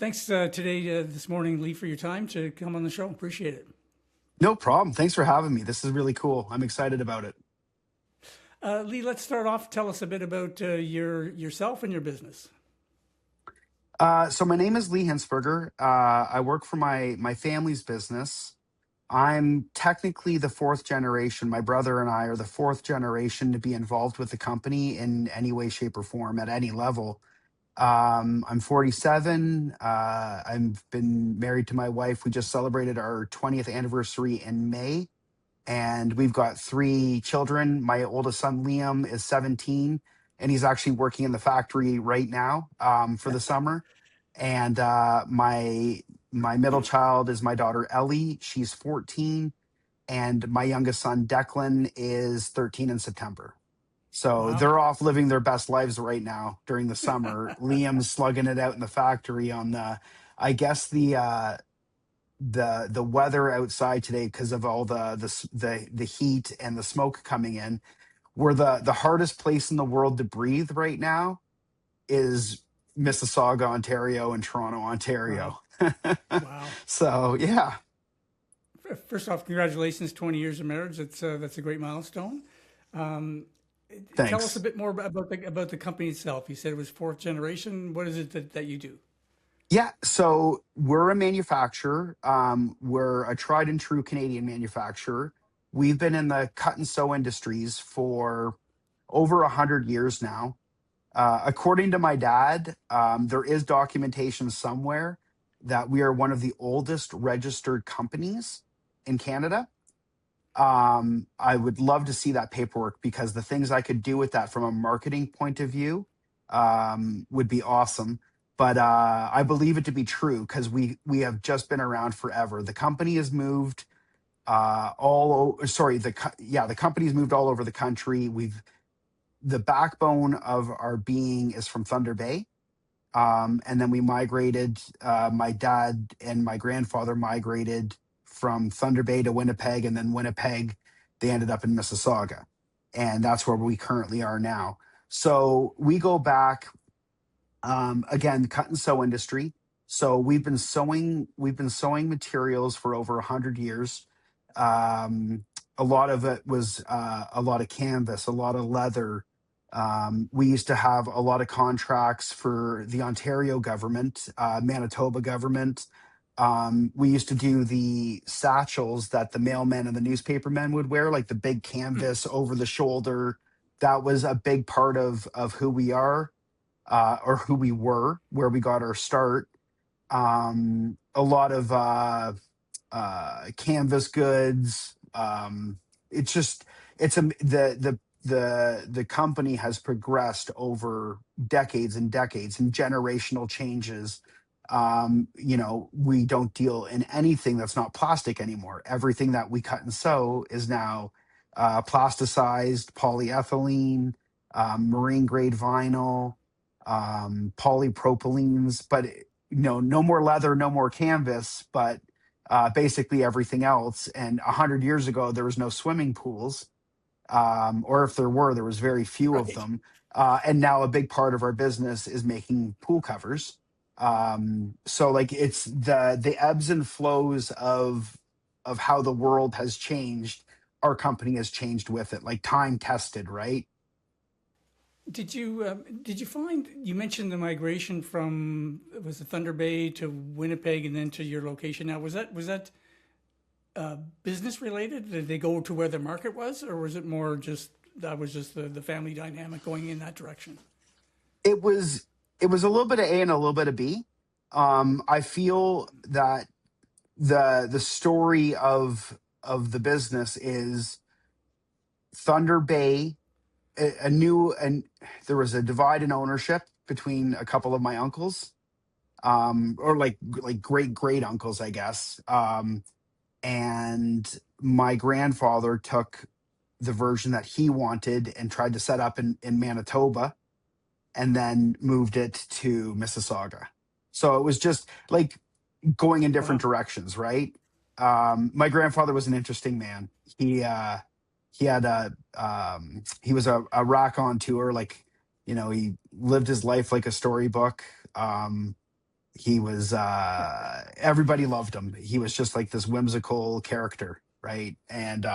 Thanks this morning, Lee, for your time to come on the show. Appreciate it. No problem. Thanks for having me. This is really cool. I'm excited about it. Lee, let's start off. Tell us a bit about yourself and your business. So my name is Leigh Hinsperger. I work for my family's business. I'm technically the fourth generation. My brother and I are the fourth generation to be involved with the company in any way, shape, or form at any level. I'm 47. I've been married to my wife. We just celebrated our 20th anniversary in May, and we've got three children. My oldest son, Liam, is 17, and he's actually working in the factory right now for the summer. And my middle child is my daughter, Ellie. She's 14, and my youngest son, Declan, is 13 in September. So Wow. they're off living their best lives right now during the summer. Liam's slugging it out in the factory on I guess the weather outside today because of all the heat and the smoke coming in. We're the hardest place in the world to breathe right now is Mississauga, Ontario, and Toronto, Wow. Ontario. Wow. So yeah, First off, congratulations, 20 years of marriage. That's a great milestone. Um, Tell us a thanks. bit more about the company itself. You said it was fourth generation. What is it that you do? Yeah, so we're a manufacturer. We're a tried and true Canadian manufacturer. We've been in the cut and sew industries for over 100 years now. According to my dad, there is documentation somewhere that we are one of the oldest registered companies in Canada. I would love to see that paperwork because the things I could do with that from a marketing point of view would be awesome. But I believe it to be true because we have just been around forever. The company has moved sorry, the company's moved all over the country. The backbone of our being is from Thunder Bay. And then we migrated, my dad and my grandfather migrated from Thunder Bay to Winnipeg, and then Winnipeg, they ended up in Mississauga. And that's where we currently are now. So we go back, again, the cut and sew industry. So we've been sewing materials for over 100 years. A lot of it was a lot of canvas, a lot of leather. We used to have a lot of contracts for the Ontario government, Manitoba government. We used to do the satchels that the mailmen and the newspapermen would wear, like the big canvas over the shoulder. That was a big part of who we are, or who we were, where we got our start. A lot of canvas goods. It's just it's a the company has progressed over decades and decades and generational changes. We don't deal in anything that's not plastic anymore. Everything that we cut and sew is now plasticized, polyethylene, marine grade vinyl, polypropylenes. But no more leather, no more canvas, but basically everything else. And 100 years ago, there was no swimming pools, or if there was very few of Right. them. And now a big part of our business is making pool covers. So like it's the ebbs and flows of how the world has changed. Our company has changed with it, like time tested, right? Did you find you mentioned the migration from was it Thunder Bay to Winnipeg and then to your location now? Was that business related? Did they go to where the market was, or was it more just that was just the family dynamic going in that direction? It was a little bit of A and a little bit of B. I feel that the story of the business is Thunder Bay, a new and there was a divide in ownership between a couple of my uncles, or like great uncles, I guess. And my grandfather took the version that he wanted and tried to set up in Manitoba, and then moved it to Mississauga. So it was just like going in different Wow. directions, right? My grandfather was an interesting man. He had he was a raconteur, like he lived his life like a storybook. He was everybody loved him. He was just like this whimsical character, right? And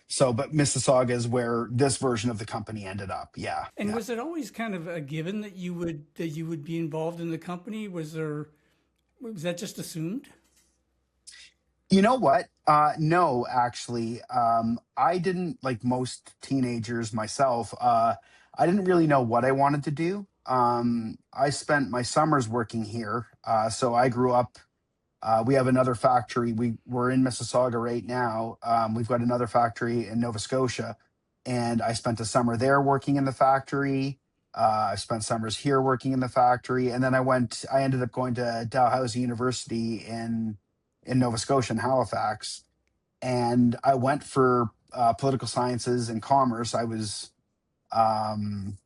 so, but Mississauga is where this version of the company ended up. Yeah, And yeah. was it always kind of a given that you would be involved in the company? Was that just assumed? You know what? No, actually, I didn't, like most teenagers myself. I didn't really know what I wanted to do. I spent my summers working here, so I grew up. We have another factory. We're in Mississauga right now. We've got another factory in Nova Scotia, and I spent a summer there working in the factory. I spent summers here working in the factory, and then I ended up going to Dalhousie University in Nova Scotia in Halifax, and I went for political sciences and commerce. I was um,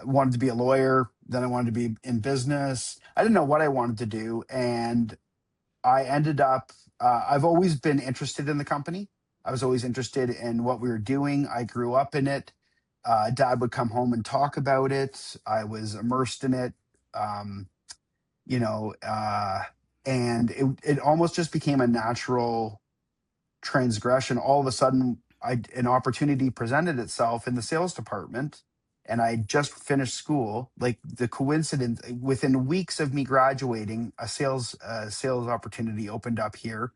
wanted to be a lawyer. Then I wanted to be in business. I didn't know what I wanted to do, and I ended up, I've always been interested in the company. I was always interested in what we were doing. I grew up in it. Dad would come home and talk about it. I was immersed in it, um, you know, and it almost just became a natural transgression. All of a sudden, an opportunity presented itself in the sales department, and I just finished school. Like the coincidence, within weeks of me graduating, a sales opportunity opened up here,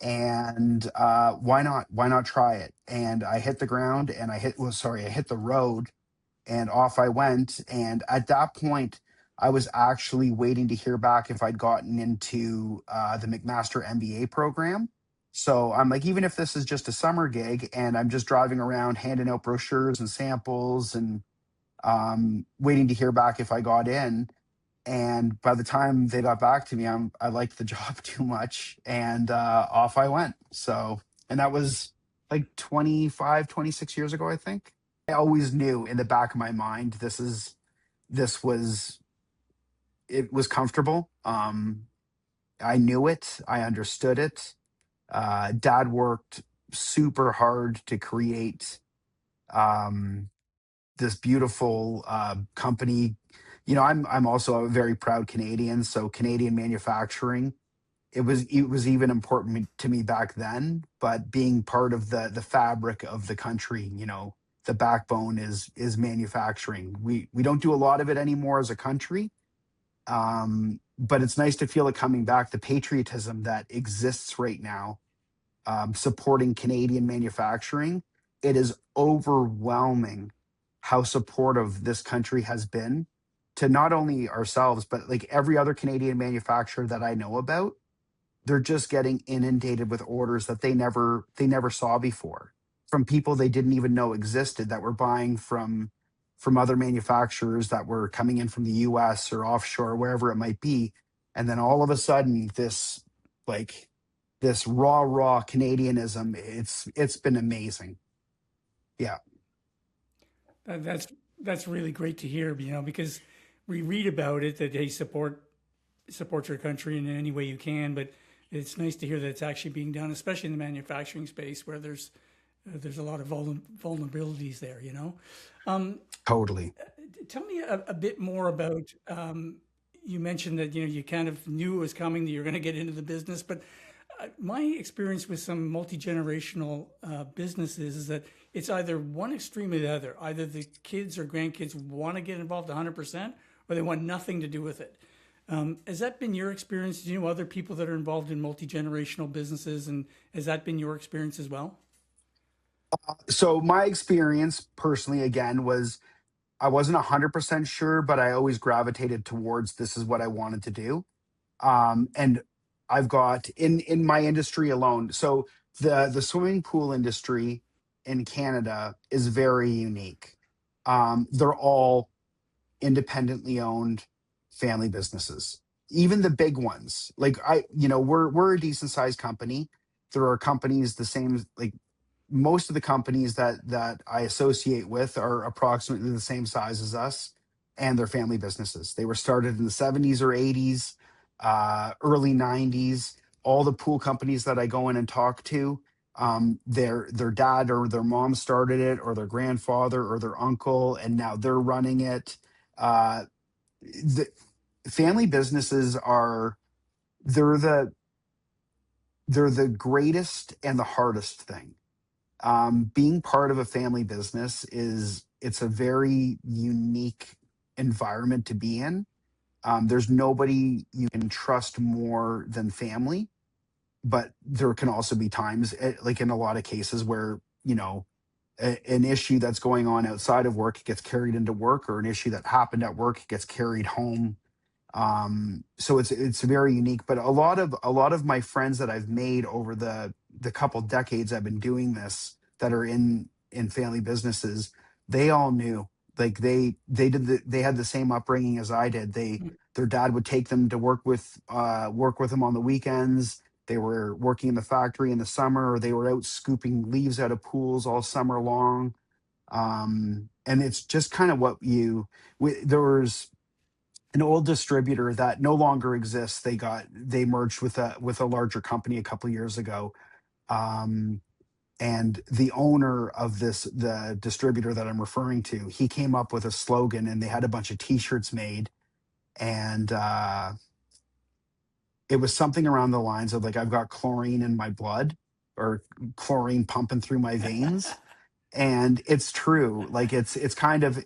and why not? Why not try it? And I hit the ground, and I hit the road, and off I went. And at that point, I was actually waiting to hear back if I'd gotten into the McMaster MBA program. So I'm like, even if this is just a summer gig and I'm just driving around handing out brochures and samples and waiting to hear back if I got in. And by the time they got back to me, I liked the job too much, and off I went. So, and that was like 25, 26 years ago, I think. I always knew in the back of my mind, this was it was comfortable. I knew it, I understood it. Dad worked super hard to create um, this beautiful company. I'm also a very proud Canadian, so Canadian manufacturing. It was even important to me back then, but being part of the fabric of the country, the backbone is manufacturing. We don't do a lot of it anymore as a country, but it's nice to feel it coming back. The patriotism that exists right now, supporting Canadian manufacturing, it is overwhelming how supportive this country has been to not only ourselves, but like every other Canadian manufacturer that I know about. They're just getting inundated with orders that they never saw before, from people they didn't even know existed, that were buying from other manufacturers that were coming in from the US or offshore, wherever it might be. And then all of a sudden, like this raw Canadianism, it's been amazing. Yeah, That, that's that's really great to hear, because we read about it that they support your country in any way you can, but it's nice to hear that it's actually being done, especially in the manufacturing space where there's a lot of vulnerabilities there. totally. Tell me a bit more about. You mentioned that you kind of knew it was coming that you're going to get into the business, but my experience with some multi-generational businesses is that it's either one extreme or the other. Either the kids or grandkids want to get involved 100%, or they want nothing to do with it. Has that been your experience? Do you know other people that are involved in multi-generational businesses, and has that been your experience as well? So my experience personally, again, was I wasn't 100% sure, but I always gravitated towards this is what I wanted to do. And I've got in my industry alone. So the swimming pool industry in Canada is very unique. They're all independently owned family businesses. Even the big ones, like we're a decent sized company. There are companies the same, like most of the companies that I associate with are approximately the same size as us, and they're family businesses. They were started in the 70s or 80s, early 90s. All the pool companies that I go in and talk to, their dad or their mom started it, or their grandfather or their uncle, and now they're running it. Uh, family businesses are, they're the they're the greatest and the hardest thing. Being part of a family business it's a very unique environment to be in. There's nobody you can trust more than family, but there can also be times, like in a lot of cases, where an issue that's going on outside of work gets carried into work, or an issue that happened at work gets carried home. So it's very unique. But a lot of my friends that I've made over the couple decades I've been doing this, that are in family businesses, they all knew, like they had the same upbringing as I did. Their dad would take them to work with them on the weekends. They were working in the factory in the summer, or they were out scooping leaves out of pools all summer long. And it's just kind of there was an old distributor that no longer exists. They merged with a larger company a couple of years ago. Um, and the owner of the distributor that I'm referring to, he came up with a slogan, and they had a bunch of T-shirts made, and it was something around the lines of, like, I've got chlorine in my blood, or chlorine pumping through my veins. And it's true. Like, it's kind of,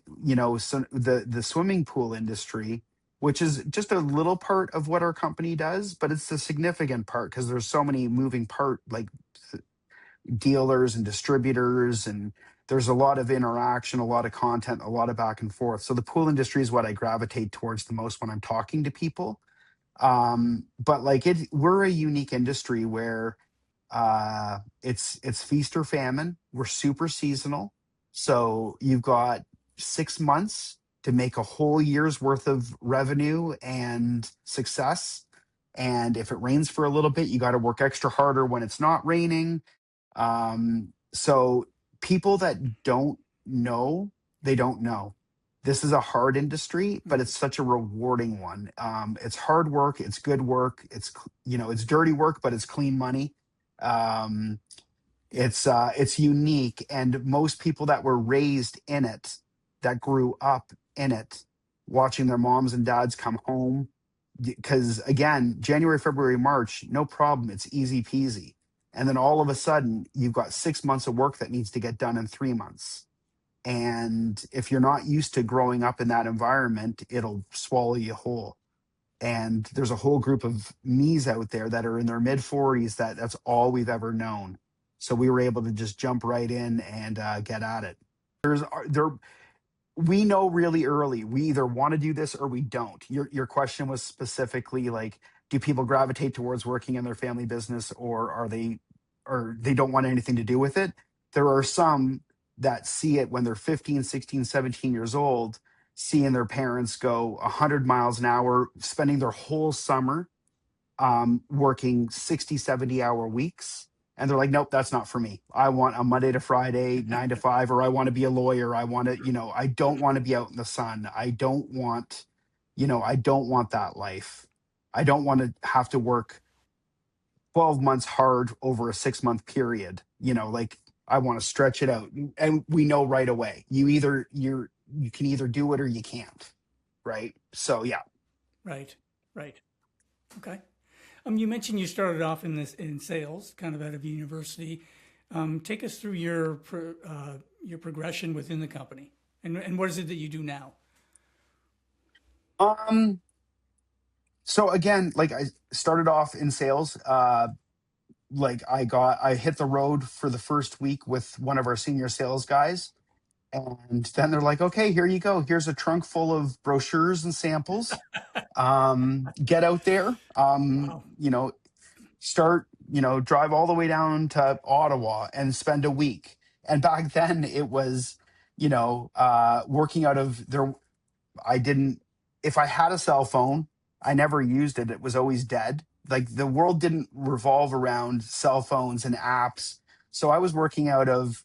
so the swimming pool industry, which is just a little part of what our company does, but it's the significant part, because there's so many moving part, like dealers and distributors, and there's a lot of interaction, a lot of content, a lot of back and forth. So the pool industry is what I gravitate towards the most when I'm talking to people. But like, we're a unique industry where it's feast or famine. We're super seasonal. So you've got 6 months to make a whole year's worth of revenue and success. And if it rains for a little bit, you got to work extra harder when it's not raining. So people that don't know, they don't know. This is a hard industry, but it's such a rewarding one. It's hard work, it's good work, it's dirty work, but it's clean money. Um, it's unique, and most people that were raised in it, that grew up in it, watching their moms and dads come home, because again, January, February, March, no problem, it's easy peasy. And then all of a sudden, you've got 6 months of work that needs to get done in 3 months. And if you're not used to growing up in that environment, it'll swallow you whole. And there's a whole group of me's out there that are in their mid 40s, that's all we've ever known. So we were able to just jump right in and get at it. There we know really early, we either want to do this or we don't. Your question was specifically like, do people gravitate towards working in their family business, or they don't want anything to do with it? There are some that see it when they're 15, 16, 17 years old, seeing their parents go 100 miles an hour, spending their whole summer working 60, 70-hour weeks. And they're like, nope, that's not for me. I want a Monday to Friday, 9 to 5, or I want to be a lawyer. I want to, I don't want to be out in the sun. I don't want that life. I don't want to have to work 12 months hard over a 6 month period. Like, I want to stretch it out. And we know right away, you can either do it or you can't. Right. So yeah. Right, right. Okay. You mentioned you started off in sales, kind of out of university. Take us through your progression within the company, and what is it that you do now? Um, so again, like, I started off in sales. Like, I hit the road for the first week with one of our senior sales guys. And then they're like, okay, here you go. Here's a trunk full of brochures and samples. Get out there. Wow. Start, drive all the way down to Ottawa and spend a week. And back then it was, working out of there. I didn't, if I had a cell phone, I never used it. It was always dead. Like, the world didn't revolve around cell phones and apps. So I was working out of,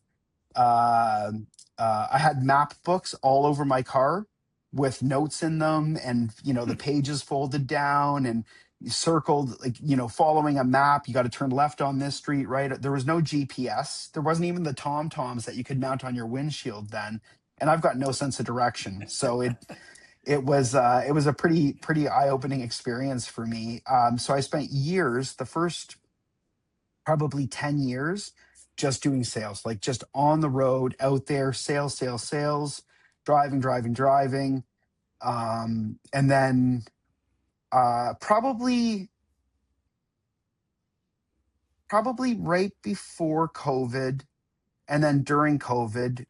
uh, I had map books all over my car with notes in them, and the pages folded down and circled, like, following a map. You got to turn left on this street, right? There was no GPS. There wasn't even the Tom Toms that you could mount on your windshield then. And I've got no sense of direction, so It was a pretty eye-opening experience for me. So I spent years, the first probably 10 years, just doing sales, like just on the road, out there, sales, sales, sales, driving, driving, driving. And then probably right before COVID, and then during COVID,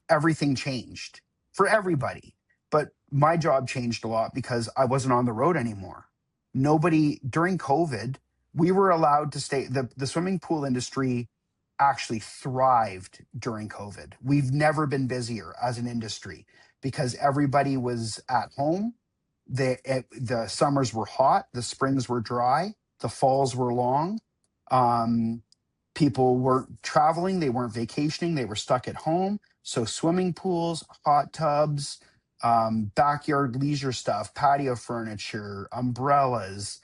everything changed for everybody. But my job changed a lot because I wasn't on the road anymore. Nobody during COVID, we were allowed to stay. The swimming pool industry actually thrived during COVID. We've never been busier as an industry because everybody was at home. The summers were hot, the springs were dry, the falls were long. Um, People weren't traveling, they weren't vacationing, they were stuck at home. So swimming pools, hot tubs, backyard leisure stuff, patio furniture, umbrellas,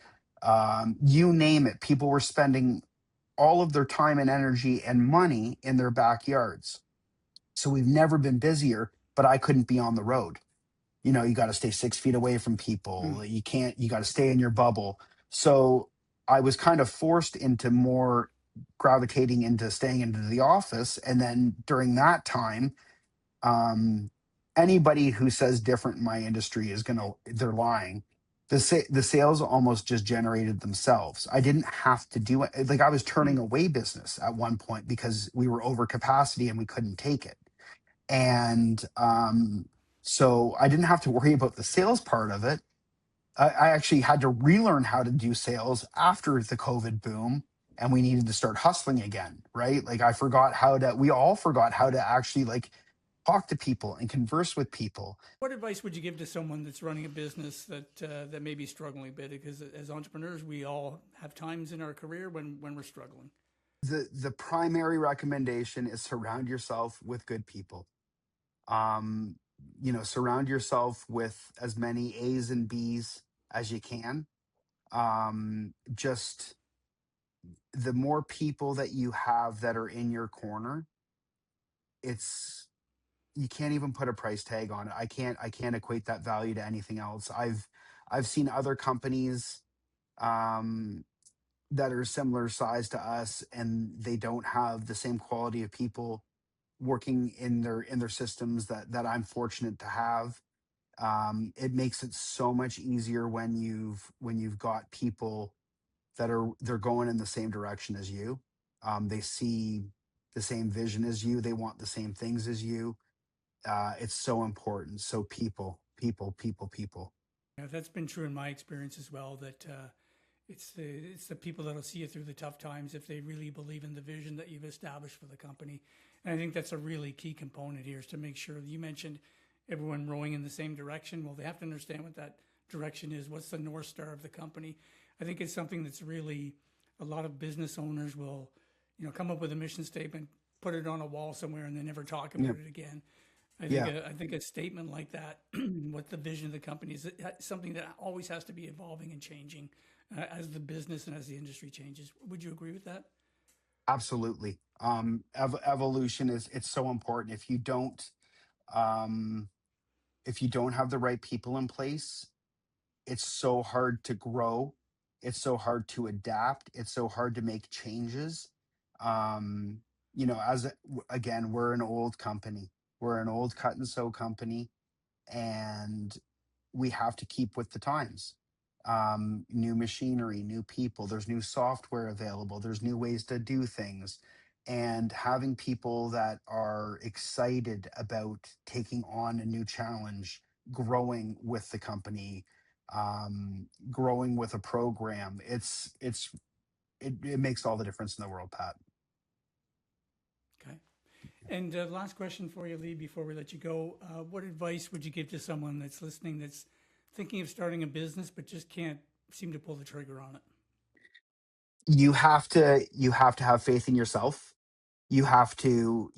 you name it. People were spending all of their time and energy and money in their backyards. So we've never been busier, but I couldn't be on the road. You got to stay 6 feet away from Hmm. people. You got to stay in your bubble. So I was kind of forced into more gravitating into staying into the office. And then during that time, um, anybody who says different in my industry they're lying. The sales almost just generated themselves. I didn't have to do it. Like I was Hmm. turning away business at one point because we were over capacity and we couldn't take it. And so I didn't have to worry about the sales part of it. I actually had to relearn how to do sales after the COVID boom, and we needed to start hustling again, right? Like we all forgot how to actually like talk to people and converse with people. What advice would you give to someone that's running a business that may be struggling a bit? Because as entrepreneurs, we all have times in our career when we're struggling. The primary recommendation is surround yourself with good people. Um, Surround yourself with as many A's and B's as you can. Just the more people that you have that are in your corner, it's you can't even put a price tag on it. I can't equate that value to anything else. I've seen other companies um that are similar size to us, and they don't have the same quality of people working in their systems that I'm fortunate to have. It makes it so much easier when you've got people they're going in the same direction as you. They see the same vision as you. They want the same things as you. It's so important. So people, people, people, people. Yeah, that's been true in my experience as well. That it's the people that'll see you through the tough times if they really believe in the vision that you've established for the company. And I think that's a really key component here is to make sure that you mentioned everyone rowing in the same direction. Well, they have to understand what that direction is. What's the North Star of the company? I think it's something that's really a lot of business owners will, come up with a mission statement, put it on a wall somewhere, and then never talk Yeah, about it again. yeah, I think a statement like that, what the vision of the company is, something that always has to be evolving and changing as the business and as the industry changes. Would you agree with that? absolutely. Evolution is it's so important. Um, if you don't have the right people in place, it's so hard to grow. It's so hard to adapt. It's so hard to make changes. Um, again, we're an old company. We're an old cut and sew company, and we have to keep with the times. New machinery, new people, there's new software available, there's new ways to do things. And having people that are excited about taking on a new challenge, growing with the company, growing with a program, it makes all the difference in the world, Pat. Okay. And last question for you, Leigh, before we let you go. What advice would you give to someone that's listening that's thinking of starting a business but just can't seem to pull the trigger on it? You have to have faith in yourself. You have to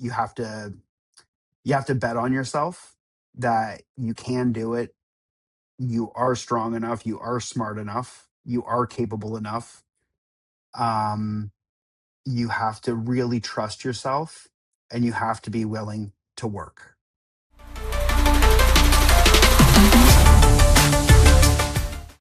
bet on yourself that you can do it. You are strong enough, you are smart enough, you are capable enough. um you have to really trust yourself, and you have to be willing to work.